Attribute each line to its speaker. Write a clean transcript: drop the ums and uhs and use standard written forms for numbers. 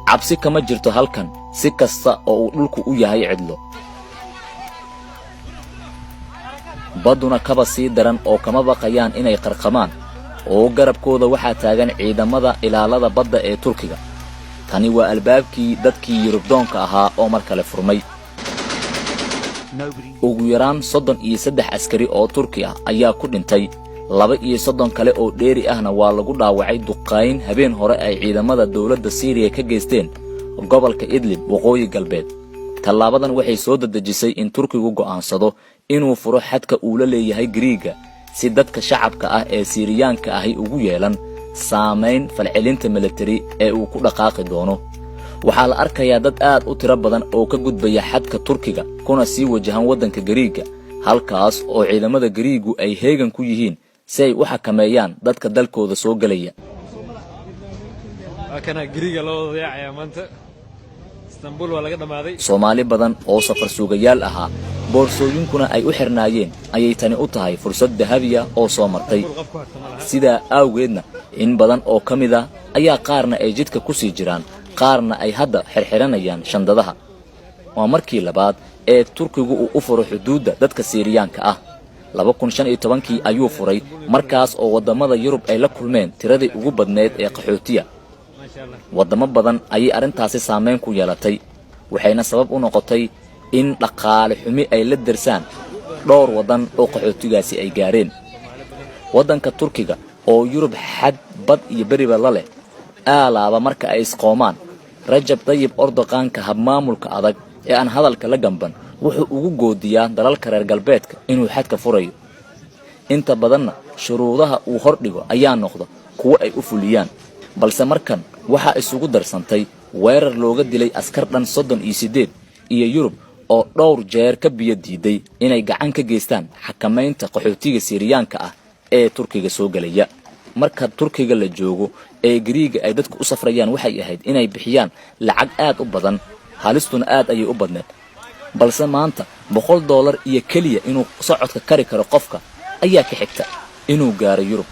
Speaker 1: cabsi kama jirto halkan si kasta oo uu dhulku u yahay cidlo. baduna kaba sii daran oo kama baqayaan inay qarqamaan oo garabkooda waxaa taagan ciidamada ilaalada badda ee Turkiga. tani waa albaabkii dadkii Yurubdoonka ahaa oo mar kale furmay. ugu yaraan 33 askari oo Turki ah ayaa ku dhintay, 32 kale oo dheeri ahna waa lagu dhaawacay duqayn habeen hore ay ciidamada dawladda Syria ka geysteen gobolka Idlib waqooyi galbeed. tallaabadan waxay soo dadajisay in Turkigu go'aansado inuu furo xadka uu la leeyahay Greega si dadka shacabka ah ee Syriyaanka ahi ugu yeelan saameyn falcelinta military ee uu ku dhaqaaqi doono. waxaa la arkayaa dad aad u tiro badan oo ka gudbaya xadka Turkiga kuna sii wajahan waddanka Greega, halkaas oo ciidamada Greegu ay heegan ku yihiin si ay u xakameeyaan dadka dalkooda soo galaya. Soomaali badan oo safar suugayaal ahaa boorsooyinkuna ay u xirnaayeen ayay tani u tahay fursad dahabiya oo soo martay. sidaa awgeedna in badan oo ka mid ah ayaa qaarna ay jidka ku sii jiraan, qaarna ay hadda xirxiranayaan shandadaha. waa markii labaad ee Turkigu uu u furo xuduudda dadka Syriyaanka ah. 2015 ayuu furay, markaas oo wadamada Yurub ay la kulmeen tiradii ugu badneed ee qaxootiga. wadamo badan ayay arrintaasi saameyn ku yeelatay, waxayna sabab u noqotay in dhaqaale xumi ay la darsaan dhowr wadan oo qaxootigaasi ay gaareen. waddanka Turkiga oo Yurub xad bad iyo bariba la leh, aalaaba marka ay isqoomaan, Rajab Tayyip Erdogan-ka habmaamulka adag ee aan hadalka la gamban wuxuu ugu goodiyaa dalalka reer galbeedka inuu xadka furayo. inta badanna shuruudaha uu hordhigo ayaa noqda kuwa ay u fuliyaan, balse markan waxaa isugu darsantay weerar looga dilay askar dhan 38 iyo Yurub oo dhowr jeer ka biyo diiday inay gacan ka geystaan xakamaynta qaxootiga Syriyaanka ah ee Turkiga soo galaya. marka Turkiga la joogo ee Greega ay dadku u safrayaan waxay ahayd inay bixiyaan lacag aad u badan, halistuna aad ayay u badneed. balse maanta $100 iyo kaliya inuu socodka kari karo qofka ayaa ka xigta inuu gaaro Yurub.